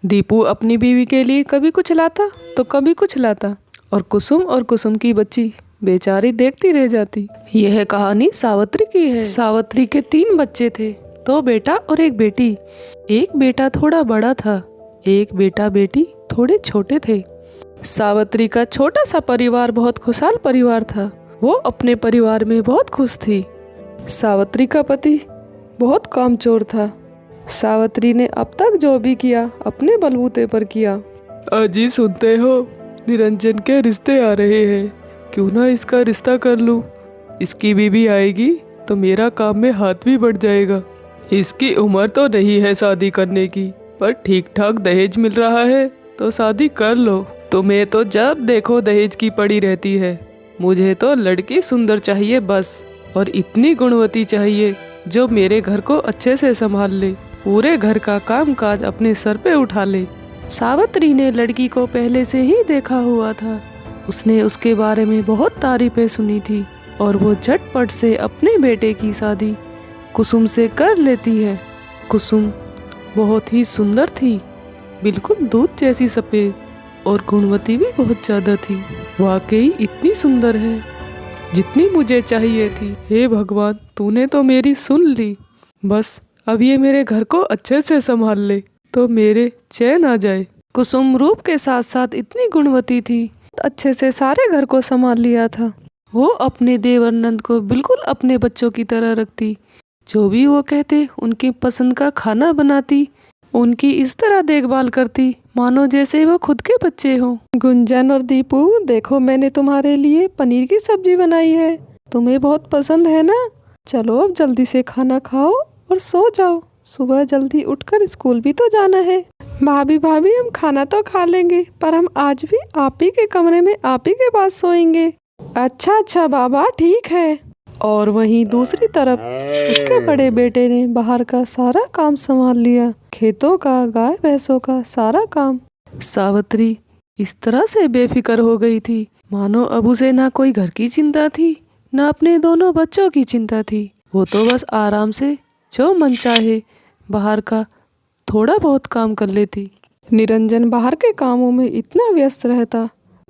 दीपू अपनी बीवी के लिए कभी कुछ लाता तो कभी कुछ लाता और कुसुम की बच्ची बेचारी देखती रह जाती। यह कहानी सावित्री की है। सावित्री के 3 बच्चे थे, 2 बेटा और 1 बेटी। एक बेटा थोड़ा बड़ा था, एक बेटा बेटी थोड़े छोटे थे। सावित्री का छोटा सा परिवार बहुत खुशहाल परिवार था। वो अपने परिवार में बहुत खुश थी। सावित्री का पति बहुत कामचोर था। सावित्री ने अब तक जो भी किया अपने बलबूते पर किया। अजी सुनते हो, निरंजन के रिश्ते आ रहे हैं, क्यों ना इसका रिश्ता कर लूं। इसकी बीवी आएगी तो मेरा काम में हाथ भी बढ़ जाएगा। इसकी उम्र तो नहीं है शादी करने की, पर ठीक ठाक दहेज मिल रहा है तो शादी कर लो। तुम्हें तो जब देखो दहेज की पड़ी रहती है। मुझे तो लड़की सुंदर चाहिए बस, और इतनी गुणवती चाहिए जो मेरे घर को अच्छे से संभाल ले, पूरे घर का काम काज अपने सर पे उठा ले। सावित्री ने लड़की को पहले से ही देखा हुआ था। उसने उसके बारे में बहुत तारीफें सुनी थी और वो झटपट से अपने बेटे की शादी कुसुम से कर लेती है। कुसुम बहुत ही सुंदर थी, बिल्कुल दूध जैसी सफ़ेद, और गुणवती भी बहुत ज़्यादा थी। वाकई इतनी सुंदर है जितनी मुझे चाहिए थी। हे भगवान, तूने तो मेरी सुन ली। बस अब ये मेरे घर को अच्छे से संभाल ले तो मेरे चैन आ जाए। कुसुम रूप के साथ साथ इतनी गुणवती थी, अच्छे से सारे घर को संभाल लिया था। वो अपने देवर नंद को बिल्कुल अपने बच्चों की तरह रखती। जो भी वो कहते उनकी पसंद का खाना बनाती, उनकी इस तरह देखभाल करती मानो जैसे वो खुद के बच्चे हों। गुंजन और दीपू, देखो मैंने तुम्हारे लिए पनीर की सब्जी बनाई है, तुम्हें बहुत पसंद है ना। चलो अब जल्दी से खाना खाओ और सो जाओ, सुबह जल्दी उठकर स्कूल भी तो जाना है। भाभी भाभी, हम खाना तो खा लेंगे, पर हम आज भी आप ही के कमरे में आप ही के पास सोएंगे। अच्छा अच्छा बाबा, ठीक है। और वहीं दूसरी तरफ उसके बड़े बेटे ने बाहर का सारा काम संभाल लिया, खेतों का, गाय भैंसों का सारा काम। सावित्री इस तरह से बेफिक्र हो गई थी मानो अब उसे ना कोई घर की चिंता थी, ना अपने दोनों बच्चों की चिंता थी। वो तो बस आराम से जो मन चाहे बाहर का थोड़ा बहुत काम कर लेती। निरंजन बाहर के कामों में इतना व्यस्त रहता,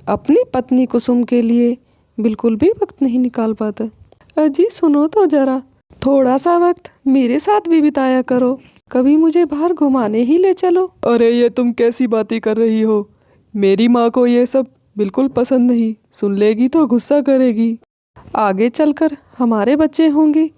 अपनी पत्नी कुसुम के लिए बिल्कुल भी वक्त नहीं निकाल पाता। अजी सुनो तो जरा, थोड़ा सा वक्त मेरे साथ भी बिताया करो, कभी मुझे बाहर घुमाने ही ले चलो। अरे ये तुम कैसी बातें कर रही हो, मेरी माँ को ये सब बिल्कुल पसंद नहीं, सुन लेगी तो गुस्सा करेगी। आगे चलकर हमारे बच्चे होंगे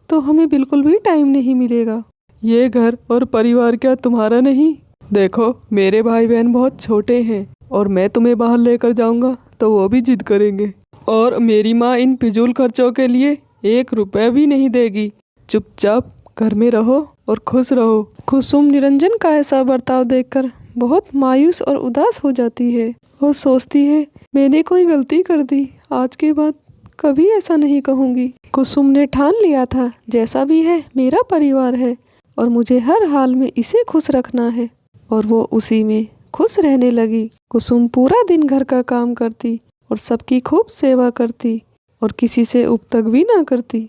तो हमें बिल्कुल भी टाइम नहीं मिलेगा। ये घर और परिवार क्या तुम्हारा नहीं? देखो मेरे भाई बहन बहुत छोटे हैं और मैं तुम्हें बाहर लेकर जाऊंगा तो वो भी जिद करेंगे, और मेरी माँ इन फिजूल खर्चों के लिए 1 रुपया भी नहीं देगी। चुपचाप घर में रहो और खुश रहो। कुसुम निरंजन का ऐसा बर्ताव देखकर बहुत मायूस और उदास हो जाती है और सोचती है मैंने कोई गलती कर दी, आज के बाद कभी ऐसा नहीं कहूँगी। कुसुम ने ठान लिया था जैसा भी है मेरा परिवार है और मुझे हर हाल में इसे खुश रखना है, और वो उसी में खुश रहने लगी। कुसुम पूरा दिन घर का काम करती और सबकी खूब सेवा करती और किसी से उपतक भी ना करती।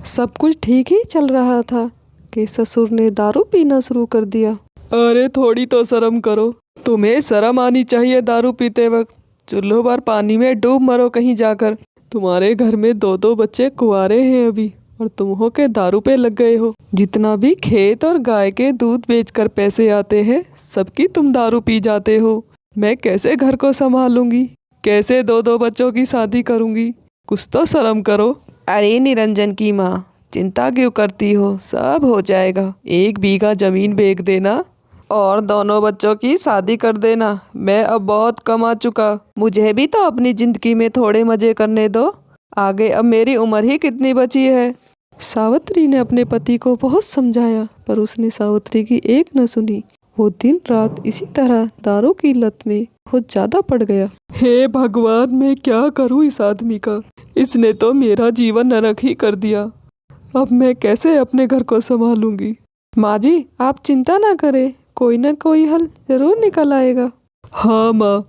सब कुछ ठीक ही चल रहा था कि ससुर ने दारू पीना शुरू कर दिया। अरे थोड़ी तो शर्म करो, तुम्हें शर्म आनी चाहिए। दारू पीते वक्त चुल्हो भर पानी में डूब मरो कहीं जाकर। तुम्हारे घर में 2 बच्चे कुंवारे हैं अभी, और तुम हो के दारू पे लग गए हो। जितना भी खेत और गाय के दूध बेचकर पैसे आते हैं सबकी तुम दारू पी जाते हो। मैं कैसे घर को संभालूंगी, कैसे 2 बच्चों की शादी करूंगी, कुछ तो शर्म करो। अरे निरंजन की माँ, चिंता क्यों करती हो, सब हो जाएगा। 1 बीघा जमीन बेच देना और 2 बच्चों की शादी कर देना। मैं अब बहुत कमा चुका, मुझे भी तो अपनी जिंदगी में थोड़े मजे करने दो। आगे अब मेरी उम्र ही कितनी बची है। सावित्री ने अपने पति को बहुत समझाया, पर उसने सावित्री की एक न सुनी। वो दिन रात इसी तरह दारू की लत में बहुत ज्यादा पड़ गया। हे भगवान, मैं क्या करूं इस आदमी का, इसने तो मेरा जीवन नरक ही कर दिया। अब मैं कैसे अपने घर को संभालूंगी। माँ जी आप चिंता ना करें, कोई ना कोई हल जरूर निकल आएगा। हाँ माँ,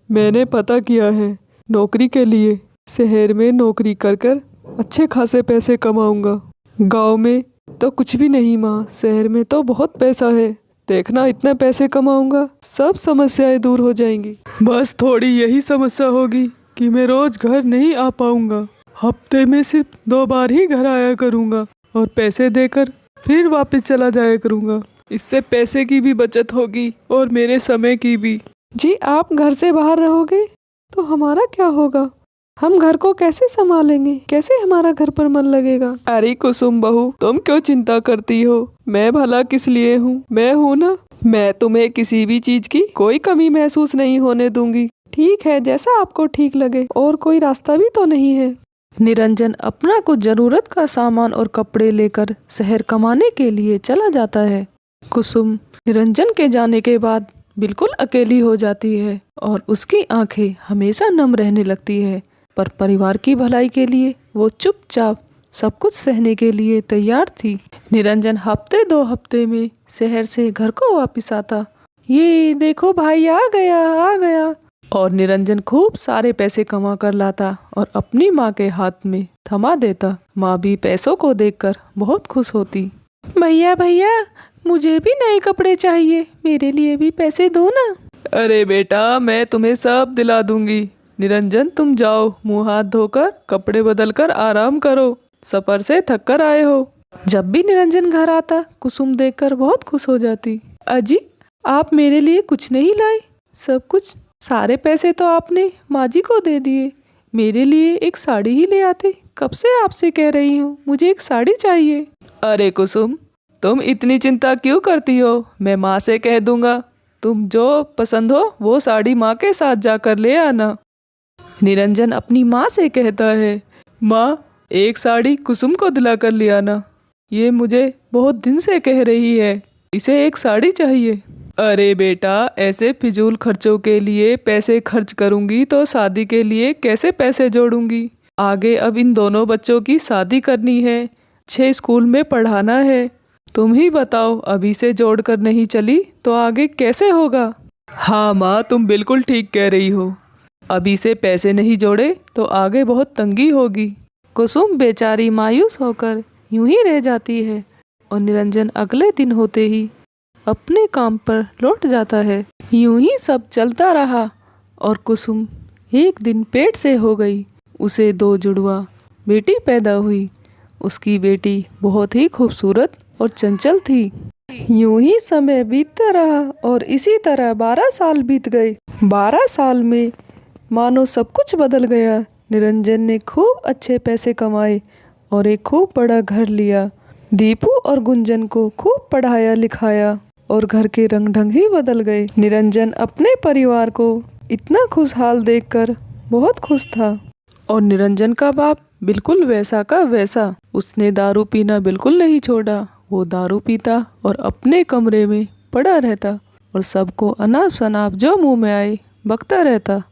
मैंने पता किया है, नौकरी के लिए शहर में नौकरी कर कर अच्छे खासे पैसे कमाऊंगा। गांव में तो कुछ भी नहीं माँ, शहर में तो बहुत पैसा है। देखना इतने पैसे कमाऊंगा, सब समस्याएं दूर हो जाएंगी। बस थोड़ी यही समस्या होगी कि मैं रोज घर नहीं आ पाऊंगा। हफ्ते में सिर्फ 2 बार ही घर आया करूंगा और पैसे देकर फिर वापस चला जाया करूंगा। इससे पैसे की भी बचत होगी और मेरे समय की भी। जी आप घर से बाहर रहोगे तो हमारा क्या होगा? हम घर को कैसे संभालेंगे? कैसे हमारा घर पर मन लगेगा? अरे कुसुम बहू, तुम क्यों चिंता करती हो? मैं भला किस लिए हूँ? मैं हूँ ना। मैं तुम्हें किसी भी चीज की कोई कमी महसूस नहीं होने दूंगी। ठीक है, जैसा आपको ठीक लगे। और कोई रास्ता भी तो नहीं है। निरंजन अपना कुछ जरूरत का सामान और कपड़े लेकर शहर कमाने के लिए चला जाता है। कुसुम निरंजन के जाने के बाद बिल्कुल अकेली हो जाती है और उसकी आंखें हमेशा नम रहने लगती है। पर परिवार की भलाई के लिए वो चुपचाप सब कुछ सहने के लिए तैयार थी। निरंजन हफ्ते 2 हफ्ते में शहर से घर को वापस आता। ये देखो भाई आ गया। और निरंजन खूब सारे पैसे कमा कर लाता और अपनी माँ के हाथ में थमा देता। माँ भी पैसों को देखकर बहुत खुश होती। भैया मुझे भी नए कपड़े चाहिए, मेरे लिए भी पैसे दो ना। अरे बेटा, मैं तुम्हें सब दिला दूंगी। निरंजन तुम जाओ, मुंह हाथ धोकर कपड़े बदल कर आराम करो, सफर से थक कर आए हो। जब भी निरंजन घर आता कुसुम देखकर बहुत खुश हो जाती। अजी आप मेरे लिए कुछ नहीं लाए? सब कुछ, सारे पैसे तो आपने माँ जी को दे दिए। मेरे लिए एक साड़ी ही ले आते। कब से आपसे कह रही हूँ मुझे एक साड़ी चाहिए। अरे कुसुम, तुम इतनी चिंता क्यों करती हो? मैं माँ से कह दूंगा, तुम जो पसंद हो वो साड़ी माँ के साथ जाकर ले आना। निरंजन अपनी माँ से कहता है, माँ एक साड़ी कुसुम को दिला कर ले आना। ये मुझे बहुत दिन से कह रही है, इसे एक साड़ी चाहिए। अरे बेटा, ऐसे फिजूल खर्चों के लिए पैसे खर्च करूंगी तो शादी के लिए कैसे पैसे जोड़ूंगी? आगे अब इन दोनों बच्चों की शादी करनी है, 6 स्कूल में पढ़ाना है। तुम ही बताओ, अभी से जोड़ कर नहीं चली तो आगे कैसे होगा? हाँ माँ, तुम बिल्कुल ठीक कह रही हो। अभी से पैसे नहीं जोड़े तो आगे बहुत तंगी होगी। कुसुम बेचारी मायूस होकर यूं ही रह जाती है और निरंजन अगले दिन होते ही अपने काम पर लौट जाता है। यूं ही सब चलता रहा और कुसुम एक दिन पेट से हो गई। उसे 2 जुड़वा बेटी पैदा हुई। उसकी बेटी बहुत ही खूबसूरत और चंचल थी। यूं ही समय बीतता रहा और इसी तरह 12 साल बीत गए। 12 साल में मानो सब कुछ बदल गया। निरंजन ने खूब अच्छे पैसे कमाए और एक खूब बड़ा घर लिया। दीपू और गुंजन को खूब पढ़ाया लिखाया और घर के रंग ढंग ही बदल गए। निरंजन अपने परिवार को इतना खुशहाल देखकर बहुत खुश था। और निरंजन का बाप बिल्कुल वैसा का वैसा। उसने दारू पीना बिल्कुल नहीं छोड़ा। वो दारू पीता और अपने कमरे में पड़ा रहता और सबको अनाप शनाप जो मुंह में आए बकता रहता।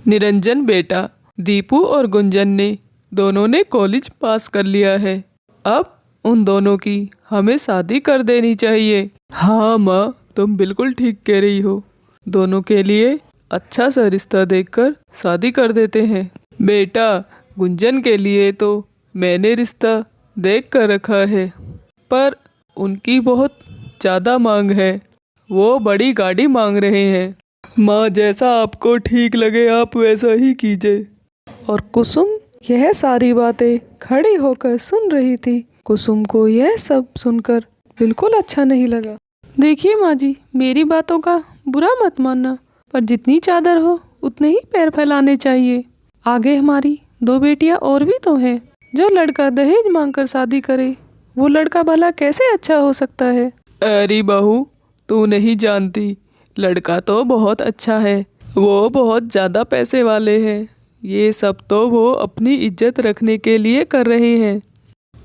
निरंजन बेटा, दीपू और गुंजन ने दोनों ने कॉलेज पास कर लिया है। अब उन दोनों की हमें शादी कर देनी चाहिए। हाँ माँ, तुम बिल्कुल ठीक कह रही हो। दोनों के लिए अच्छा सा रिश्ता देखकर शादी कर देते हैं। बेटा, गुंजन के लिए तो मैंने रिश्ता देख कर रखा है, पर उनकी बहुत ज़्यादा मांग है। वो बड़ी गाड़ी मांग रहे हैं। माँ, जैसा आपको ठीक लगे आप वैसा ही कीजिए। और कुसुम यह सारी बातें खड़ी होकर सुन रही थी। कुसुम को यह सब सुनकर बिल्कुल अच्छा नहीं लगा। देखिए माँ जी, मेरी बातों का बुरा मत मानना, पर जितनी चादर हो उतने ही पैर फैलाने चाहिए। आगे हमारी 2 बेटियां और भी तो हैं। जो लड़का दहेज मांगकर शादी करे वो लड़का भला कैसे अच्छा हो सकता है? अरे बहू, तू नहीं जानती, लड़का तो बहुत अच्छा है। वो बहुत ज़्यादा पैसे वाले हैं। ये सब तो वो अपनी इज्जत रखने के लिए कर रहे हैं।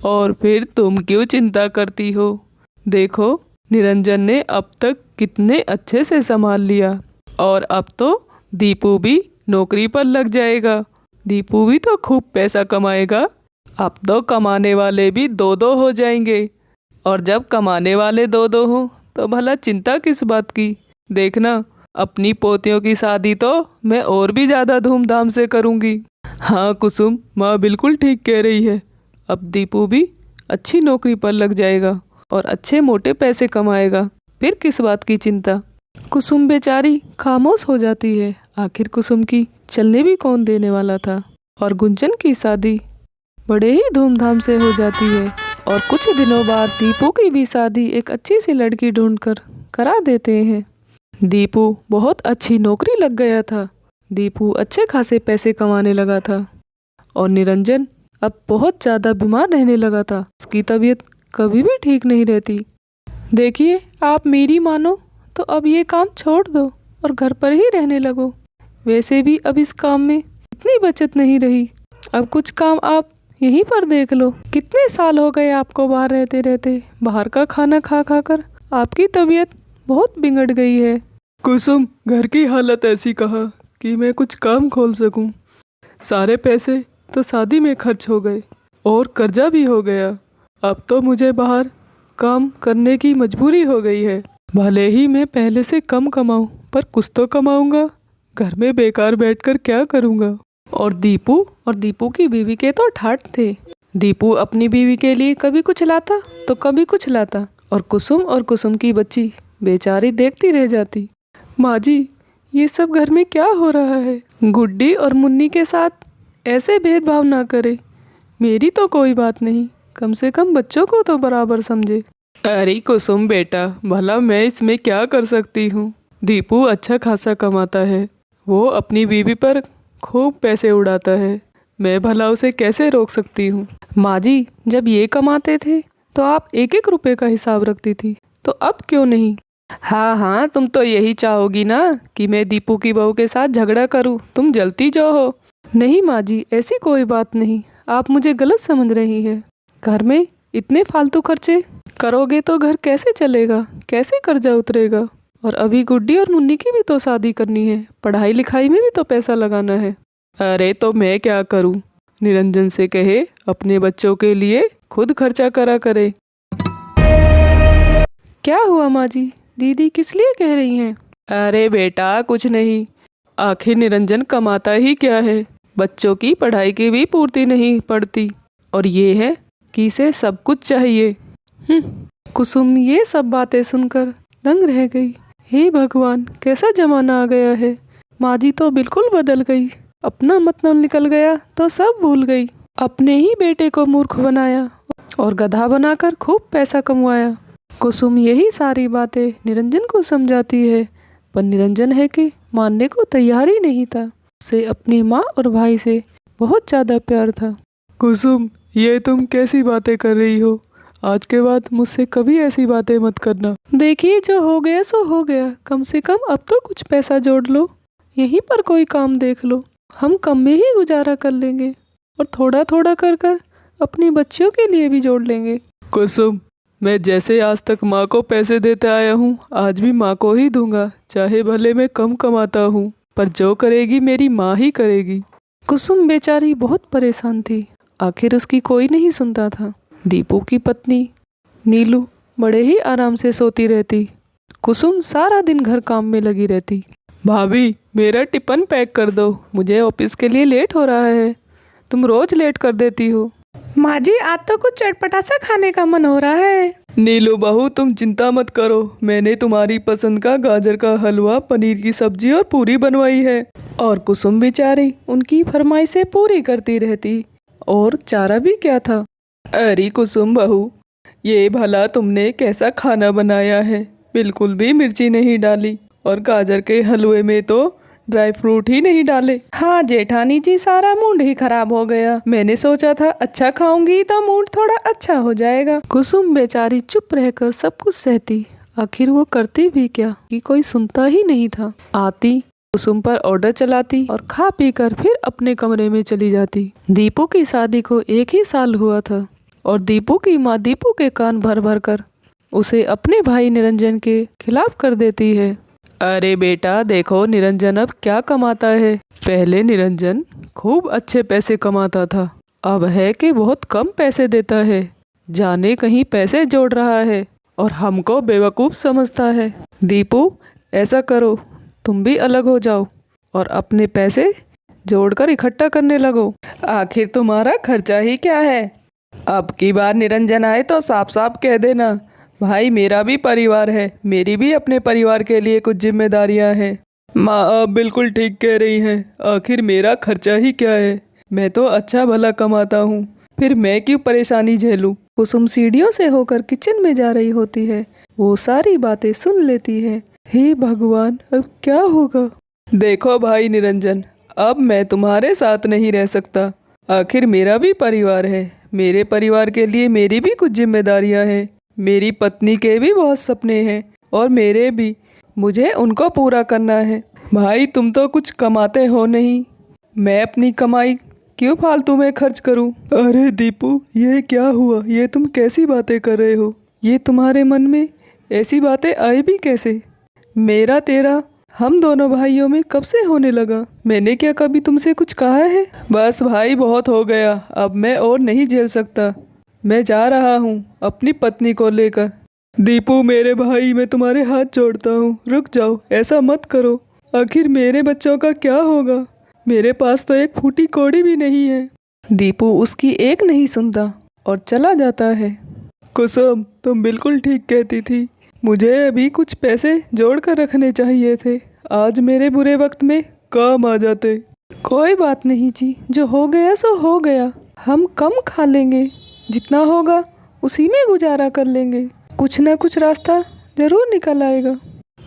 और फिर तुम क्यों चिंता करती हो? देखो, निरंजन ने अब तक कितने अच्छे से संभाल लिया और अब तो दीपू भी नौकरी पर लग जाएगा। दीपू भी तो खूब पैसा कमाएगा। अब तो कमाने वाले भी 2-2 हो जाएंगे और जब कमाने वाले 2-2 हों तो भला चिंता किस बात की? देखना, अपनी पोतियों की शादी तो मैं और भी ज़्यादा धूमधाम से करूँगी। हाँ कुसुम, माँ बिल्कुल ठीक कह रही है। अब दीपू भी अच्छी नौकरी पर लग जाएगा और अच्छे मोटे पैसे कमाएगा। फिर किस बात की चिंता। कुसुम बेचारी खामोश हो जाती है। आखिर कुसुम की चलने भी कौन देने वाला था। और गुंजन की शादी बड़े ही धूमधाम से हो जाती है। और कुछ दिनों बाद दीपू की भी शादी एक अच्छी सी लड़की ढूंढकर करा देते हैं। दीपू बहुत अच्छी नौकरी लग गया था। दीपू अच्छे खासे पैसे कमाने लगा था। और निरंजन अब बहुत ज़्यादा बीमार रहने लगा था। उसकी तबीयत कभी भी ठीक नहीं रहती। देखिए, आप मेरी मानो तो अब ये काम छोड़ दो और घर पर ही रहने लगो। वैसे भी अब इस काम में इतनी बचत नहीं रही। अब कुछ काम आप यहीं पर देख लो। कितने साल हो गए आपको बाहर रहते रहते। बाहर का खाना खा खा कर आपकी तबीयत बहुत बिगड़ गई है। कुसुम, घर की हालत ऐसी कहा कि मैं कुछ काम खोल सकूं। सारे पैसे तो शादी में खर्च हो गए और कर्जा भी हो गया। अब तो मुझे बाहर काम करने की मजबूरी हो गई है। भले ही मैं पहले से कम कमाऊं, पर कुछ तो कमाऊंगा। घर में बेकार बैठकर क्या करूंगा। और दीपू की बीवी के तो ठाठ थे। दीपू अपनी बीवी के लिए कभी कुछ लाता तो कभी कुछ लाता। और कुसुम की बच्ची बेचारी देखती रह जाती। माँ जी, ये सब घर में क्या हो रहा है। गुड्डी और मुन्नी के साथ ऐसे भेदभाव ना करे। मेरी तो कोई बात नहीं, कम से कम बच्चों को तो बराबर समझे। अरे कुसुम बेटा, भला मैं इसमें क्या कर सकती हूँ। दीपू अच्छा खासा कमाता है। वो अपनी बीवी पर खूब पैसे उड़ाता है। मैं भला उसे कैसे रोक सकती हूँ। माँ जी, जब ये कमाते थे तो आप एक एक रुपए का हिसाब रखती थी, तो अब क्यों नहीं। हाँ, तुम तो यही चाहोगी ना कि मैं दीपू की बहू के साथ झगड़ा करूँ। तुम जलती जो हो। नहीं माँ जी, ऐसी कोई बात नहीं। आप मुझे गलत समझ रही है। घर में इतने फालतू खर्चे करोगे तो घर कैसे चलेगा, कैसे कर्जा उतरेगा। और अभी गुड्डी और मुन्नी की भी तो शादी करनी है। पढ़ाई लिखाई में भी तो पैसा लगाना है। अरे तो मैं क्या करूं। निरंजन से कहे अपने बच्चों के लिए खुद खर्चा करा करे। क्या हुआ माँ जी, दीदी किस लिए कह रही हैं। अरे बेटा कुछ नहीं। आखिर निरंजन कमाता ही क्या है। बच्चों की पढ़ाई की भी पूर्ति नहीं पड़ती, और ये है कि इसे सब कुछ चाहिए। कुसुम ये सब बातें सुनकर दंग रह गई। हे भगवान, कैसा जमाना आ गया है। माँ जी तो बिल्कुल बदल गई। अपना मतलब निकल गया तो सब भूल गई। अपने ही बेटे को मूर्ख बनाया और गधा बनाकर खूब पैसा कमवाया। कुसुम यही सारी बातें निरंजन को समझाती है, पर निरंजन है कि मानने को तैयार ही नहीं था। उसे अपनी माँ और भाई से बहुत ज़्यादा प्यार था। कुसुम, ये तुम कैसी बातें कर रही हो। आज के बाद मुझसे कभी ऐसी बातें मत करना। देखिए, जो हो गया सो हो गया। कम से कम अब तो कुछ पैसा जोड़ लो। यहीं पर कोई काम देख लो। हम कम में ही गुजारा कर लेंगे और थोड़ा थोड़ा कर कर अपनी बच्चियों के लिए भी जोड़ लेंगे। कुसुम, मैं जैसे आज तक माँ को पैसे देते आया हूँ, आज भी माँ को ही दूंगा। चाहे भले मैं कम कमाता हूँ, पर जो करेगी मेरी माँ ही करेगी। कुसुम बेचारी बहुत परेशान थी। आखिर उसकी कोई नहीं सुनता था। दीपू की पत्नी नीलू बड़े ही आराम से सोती रहती। कुसुम सारा दिन घर काम में लगी रहती। भाभी, मेरा टिफिन पैक कर दो, मुझे ऑफिस के लिए लेट हो रहा है। तुम रोज लेट कर देती हो। माँ जी, आज तो कुछ चटपटा सा खाने का मन हो रहा है। नीलू बहू, तुम चिंता मत करो। मैंने तुम्हारी पसंद का गाजर का हलवा, पनीर की सब्जी और पूरी बनवाई है। और कुसुम बेचारी उनकी फरमाइशें पूरी करती रहती। और चारा भी क्या था। अरे कुसुम बहू, ये भला तुमने कैसा खाना बनाया है। बिल्कुल भी मिर्ची नहीं डाली, और गाजर के हलवे में तो ड्राई फ्रूट ही नहीं डाले। हाँ जेठानी जी, सारा मूड ही खराब हो गया। मैंने सोचा था अच्छा खाऊंगी तो मूड थोड़ा अच्छा हो जाएगा। कुसुम बेचारी चुप रहकर सब कुछ सहती। आखिर वो करती भी क्या कि कोई सुनता ही नहीं था। आती, कुसुम पर ऑर्डर चलाती और खा पी कर फिर अपने कमरे में चली जाती। दीपू की शादी को 1 ही साल हुआ था, और दीपू की माँ दीपू के कान भर भर कर उसे अपने भाई निरंजन के खिलाफ कर देती है। अरे बेटा देखो, निरंजन अब क्या कमाता है। पहले निरंजन खूब अच्छे पैसे कमाता था, अब है कि बहुत कम पैसे देता है। जाने कहीं पैसे जोड़ रहा है और हमको बेवकूफ़ समझता है। दीपू, ऐसा करो, तुम भी अलग हो जाओ और अपने पैसे जोड़कर इकट्ठा करने लगो। आखिर तुम्हारा खर्चा ही क्या है। अब की बार निरंजन आए तो साफ साफ कह देना, भाई मेरा भी परिवार है, मेरी भी अपने परिवार के लिए कुछ जिम्मेदारियां हैं। माँ आप बिल्कुल ठीक कह रही हैं, आखिर मेरा खर्चा ही क्या है, मैं तो अच्छा भला कमाता हूँ, फिर मैं क्यों परेशानी झेलूं। कुसुम सीढ़ियों से होकर किचन में जा रही होती है। वो सारी बातें सुन लेती है। हे भगवान, अब क्या होगा। देखो भाई निरंजन, अब मैं तुम्हारे साथ नहीं रह सकता, आखिर मेरा भी परिवार है, मेरे परिवार के लिए मेरी भी कुछ जिम्मेदारियां हैं, मेरी पत्नी के भी बहुत सपने हैं और मेरे भी, मुझे उनको पूरा करना है। भाई तुम तो कुछ कमाते हो नहीं, मैं अपनी कमाई क्यों फालतू में खर्च करूं। अरे दीपू, ये क्या हुआ, ये तुम कैसी बातें कर रहे हो, ये तुम्हारे मन में ऐसी बातें आई भी कैसे। मेरा तेरा हम दोनों भाइयों में कब से होने लगा, मैंने क्या कभी तुमसे कुछ कहा है। बस भाई बहुत हो गया, अब मैं और नहीं झेल सकता, मैं जा रहा हूँ अपनी पत्नी को लेकर। दीपू मेरे भाई, मैं तुम्हारे हाथ जोड़ता हूँ, रुक जाओ, ऐसा मत करो, आखिर मेरे बच्चों का क्या होगा, मेरे पास तो एक फूटी कौड़ी भी नहीं है। दीपू उसकी एक नहीं सुनता और चला जाता है। कुसुम तुम बिल्कुल ठीक कहती थी, मुझे अभी कुछ पैसे जोड़ कर रखने चाहिए थे, आज मेरे बुरे वक्त में काम आ जाते। कोई बात नहीं जी, जो हो गया सो हो गया, हम कम खा लेंगे, जितना होगा उसी में गुजारा कर लेंगे, कुछ ना कुछ रास्ता जरूर निकल आएगा।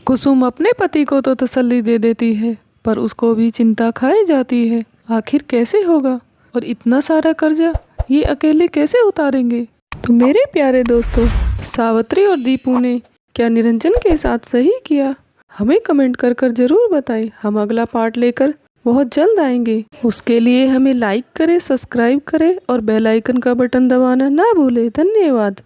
कुसुम अपने पति को तो तसल्ली दे देती है, पर उसको भी चिंता खाई जाती है, आखिर कैसे होगा, और इतना सारा कर्जा ये अकेले कैसे उतारेंगे। तो मेरे प्यारे दोस्तों, सावित्री और दीपू ने क्या निरंजन के साथ सही किया, हमें कमेंट कर कर जरूर बताएं। हम अगला पार्ट लेकर बहुत जल्द आएंगे, उसके लिए हमें लाइक करें, सब्सक्राइब करें और बेल आइकन का बटन दबाना ना भूलें। धन्यवाद।